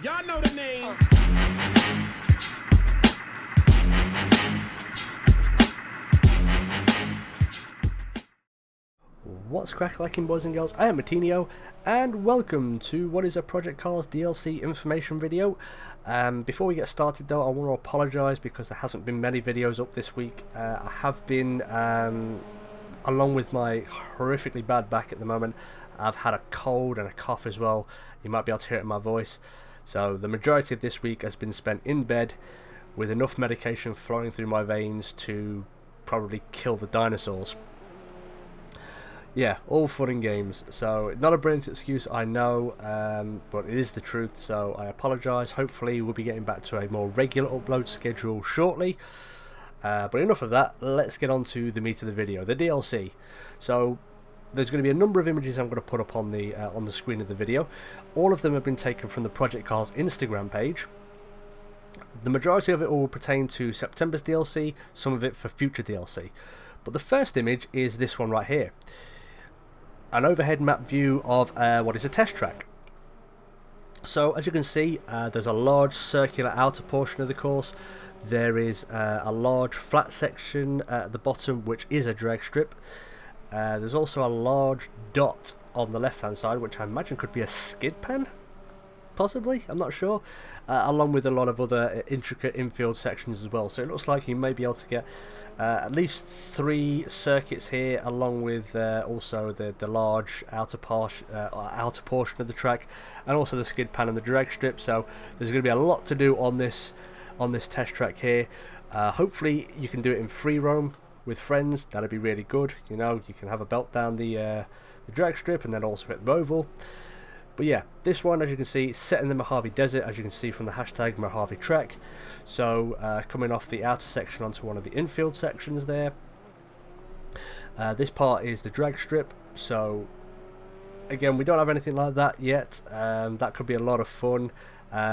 Y'all know the name. What's crack-lacking, boys and girls? I am Martinio, and welcome to what is a Project Cars DLC information video. Before we get started though, I want to apologise because there hasn't been many videos up this week. I have been, along with my horrifically bad back at the moment, I've had a cold and a cough as well. You might be able to hear it in my voice. So the majority of this week has been spent in bed with enough medication flowing through my veins to probably kill the dinosaurs. Yeah, all fun and games. So, not a brilliant excuse, I know, but it is the truth, so I apologise. Hopefully we'll be getting back to a more regular upload schedule shortly. But enough of that, let's get on to the meat of the video, the DLC. So, there's going to be a number of images I'm going to put up on the screen of the video. All of them have been taken from the Project Cars Instagram page. The majority of it will pertain to September's DLC, some of it for future DLC. But the first image is this one right here. An overhead map view of what is a test track. So as you can see, there's a large circular outer portion of the course. There is a large flat section at the bottom which is a drag strip. There's also a large dot on the left hand side which I imagine could be a skid pan, possibly, I'm not sure, along with a lot of other intricate infield sections as well. So it looks like you may be able to get at least 3 circuits here, along with also the large outer portion of the track, and also the skid pan and the drag strip. So there's going to be a lot to do on this test track here. Hopefully you can do it in free roam with friends. That'd be really good. You know, you can have a belt down the drag strip and then also hit the oval. But yeah, this one, as you can see, set in the Mojave Desert, as you can see from the hashtag Mojave Trek. So coming off the outer section onto one of the infield sections there. This part is the drag strip. So again, we don't have anything like that yet. That could be a lot of fun.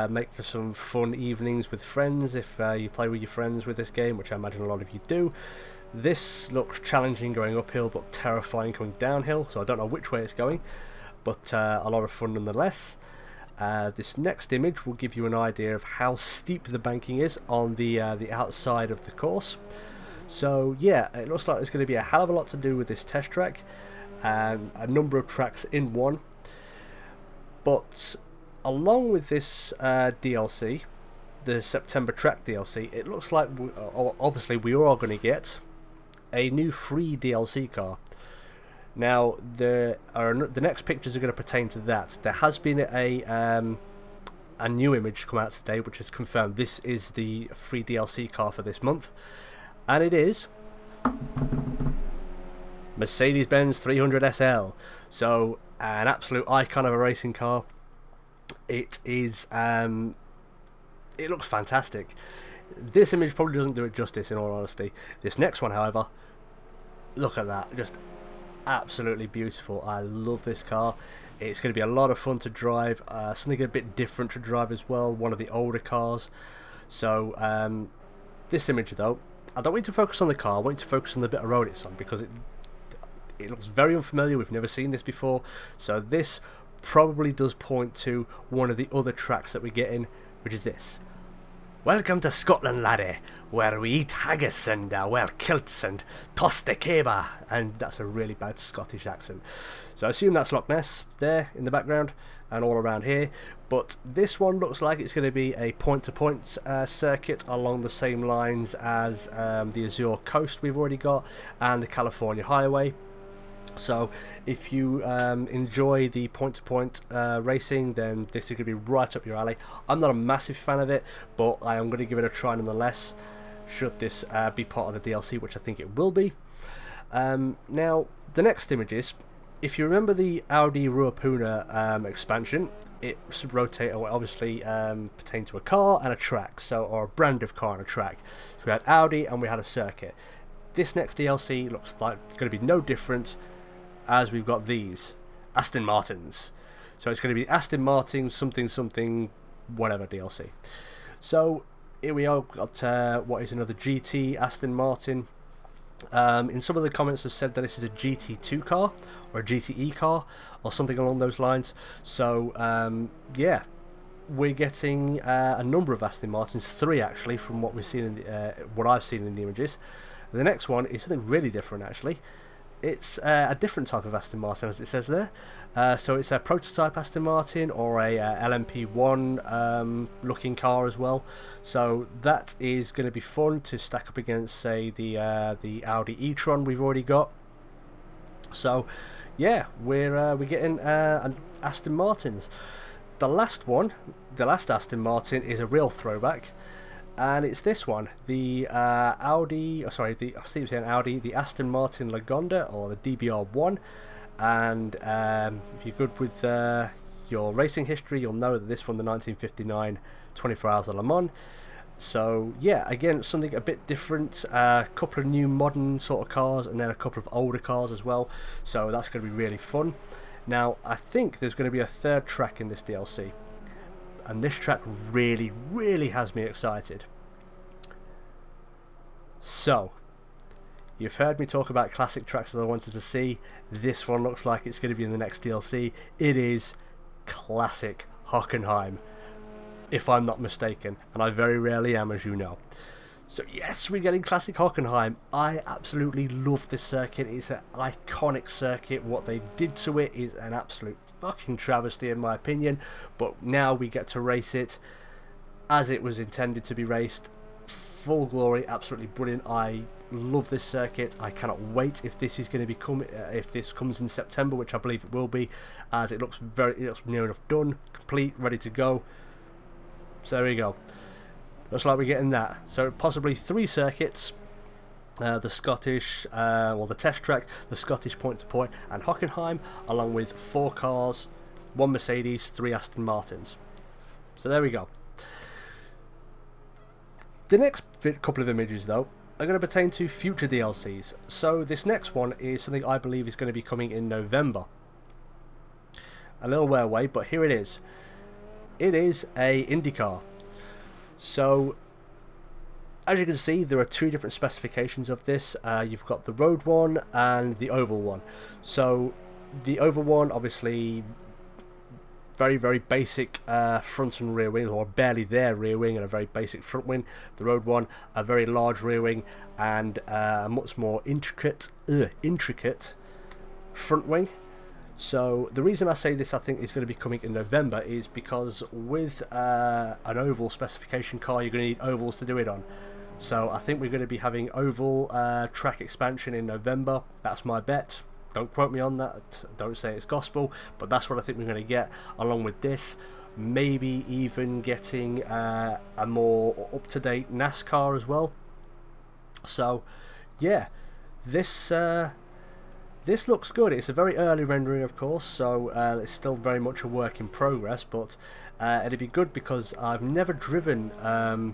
Make for some fun evenings with friends if you play with your friends with this game, which I imagine a lot of you do. This looks challenging going uphill, but terrifying coming downhill. So I don't know which way it's going, but a lot of fun nonetheless. This next image will give you an idea of how steep the banking is on the outside of the course. So yeah, it looks like there's going to be a hell of a lot to do with this test track, a number of tracks in one. But along with this DLC, the September track DLC, it looks like obviously we are going to get a new free DLC car. Now, the next pictures are going to pertain to that. There has been a new image come out today, which has confirmed this is the free DLC car for this month, and it is Mercedes-Benz 300 SL. So, an absolute icon of a racing car. It is. It looks fantastic. This image probably doesn't do it justice, in all honesty. This next one, however, look at that, just absolutely beautiful. I love this car. It's going to be a lot of fun to drive, something a bit different to drive as well, one of the older cars. So this image though, I don't want you to focus on the car, I want you to focus on the bit of road it's on, because it looks very unfamiliar. We've never seen this before, so this probably does point to one of the other tracks that we get in, which is this. Welcome to Scotland, laddie, where we eat haggis and kilts and toss the kebab. And that's a really bad Scottish accent. So I assume that's Loch Ness there in the background and all around here. But this one looks like it's going to be a point-to-point circuit along the same lines as the Azure Coast we've already got and the California Highway. So if you enjoy the point-to-point racing, then this is going to be right up your alley. I'm not a massive fan of it, but I am going to give it a try nonetheless, should this be part of the DLC, which I think it will be. Now, the next images, if you remember the Audi Ruapuna expansion, it obviously pertained to a car and a track, or a brand of car and a track. So we had Audi and we had a circuit. This next DLC looks like it's going to be no different, as we've got these Aston Martins. So it's going to be Aston Martin something whatever DLC. So here we are, got what is another GT Aston Martin. In some of the comments have said that this is a GT2 car or a GTE car or something along those lines. So yeah, we're getting a number of Aston Martins, 3 actually, from what we've seen in what I've seen in the images. The next one is something really different actually. It's a different type of Aston Martin, as it says there. So it's a prototype Aston Martin, or a LMP1 looking car as well. So that is going to be fun to stack up against, say, the Audi e-tron we've already got. So yeah, we're getting an Aston Martins. The last Aston Martin is a real throwback. And it's this one, the Audi, the Aston Martin Lagonda, or the DBR1. And if you're good with your racing history, you'll know that this won the 1959 24 Hours of Le Mans. So yeah, again, something a bit different, a couple of new modern sort of cars, and then a couple of older cars as well. So that's going to be really fun. Now, I think there's going to be a third track in this DLC. And this track really, really has me excited. So, you've heard me talk about classic tracks that I wanted to see. This one looks like it's going to be in the next DLC. It is classic Hockenheim, if I'm not mistaken. And I very rarely am, as you know. So yes, we're getting classic Hockenheim. I absolutely love this circuit. It's an iconic circuit. What they did to it is an absolute fucking travesty in my opinion, but now we get to race it as it was intended to be raced. Full glory, absolutely brilliant. I love this circuit. I cannot wait if this is going to become if this comes in September, which I believe it will be, as it looks near enough done, complete, ready to go. So there we go. Looks like we're getting that. So possibly 3 circuits. The Scottish, the test track, the Scottish point-to-point, and Hockenheim, along with 4 cars, 1 Mercedes, 3 Aston Martins. So there we go. The next couple of images, though, are going to pertain to future DLCs. So this next one is something I believe is going to be coming in November. A little way away, but here it is. It is a IndyCar. So, as you can see, there are 2 different specifications of this. You've got the road one and the oval one. So the oval one, obviously, very, very basic front and rear wing, or barely there rear wing, and a very basic front wing. The road one, a very large rear wing, and a much more intricate front wing. So the reason I say this, I think, is going to be coming in November, is because with an oval specification car, you're going to need ovals to do it on. So I think we're going to be having oval track expansion in November. That's my bet. Don't quote me on that. Don't say it's gospel, but that's what I think we're going to get along with this. Maybe even getting a more up-to-date NASCAR as well. So yeah, this looks good. It's a very early rendering, of course, so it's still very much a work in progress, but it'd be good because I've never driven an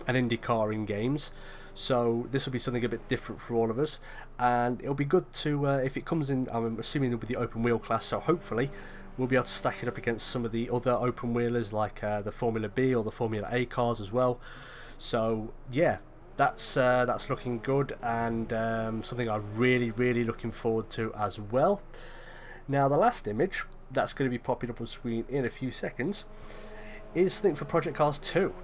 IndyCar in games, so this will be something a bit different for all of us, and it'll be good to, if it comes in, I'm assuming it'll be the open wheel class, so hopefully we'll be able to stack it up against some of the other open wheelers like the Formula B or the Formula A cars as well. So yeah, that's looking good, and something I'm really, really looking forward to as well. Now the last image that's going to be popping up on screen in a few seconds is something for Project Cars 2.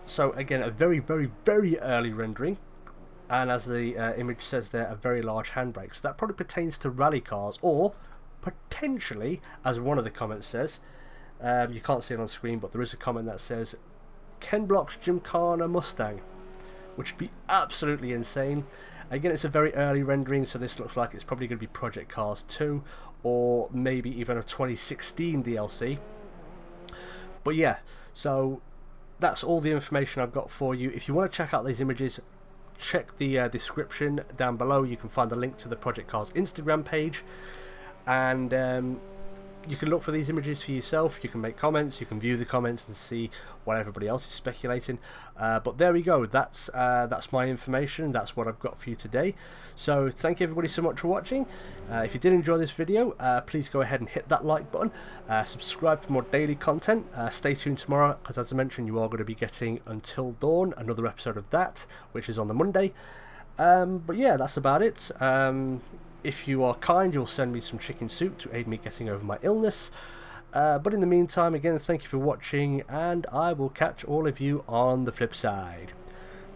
So again, a very, very, very early rendering, and as the image says there, a very large handbrake. So that probably pertains to rally cars, or potentially, as one of the comments says, you can't see it on screen, but there is a comment that says Ken Block's Gymkhana Mustang, which would be absolutely insane. Again, it's a very early rendering, so this looks like it's probably going to be Project Cars 2, or maybe even a 2016 DLC. But yeah, so that's all the information I've got for you. If you want to check out these images, check the description down below. You can find the link to the Project Cars Instagram page, and you can look for these images for yourself. You can make comments, you can view the comments and see what everybody else is speculating. But there we go, that's my information, that's what I've got for you today. So thank you everybody so much for watching. If you did enjoy this video, please go ahead and hit that like button, subscribe for more daily content, stay tuned tomorrow, because as I mentioned, you are going to be getting Until Dawn, another episode of that, which is on the Monday. But yeah, that's about it. If you are kind, you'll send me some chicken soup to aid me getting over my illness. But in the meantime, again, thank you for watching, and I will catch all of you on the flip side.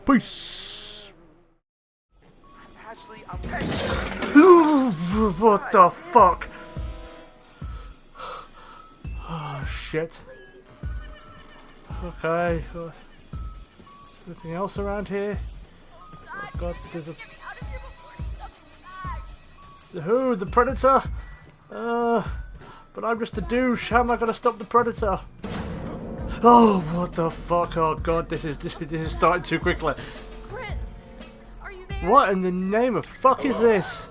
Peace! Ashley, What the fuck? Oh, shit. Okay. Anything else around here? Oh god, there's a... Who? The Predator? But I'm just a douche. How am I gonna stop the Predator? Oh, what the fuck? Oh god, this is starting too quickly. Chris, are you there? What in the name of fuck is this?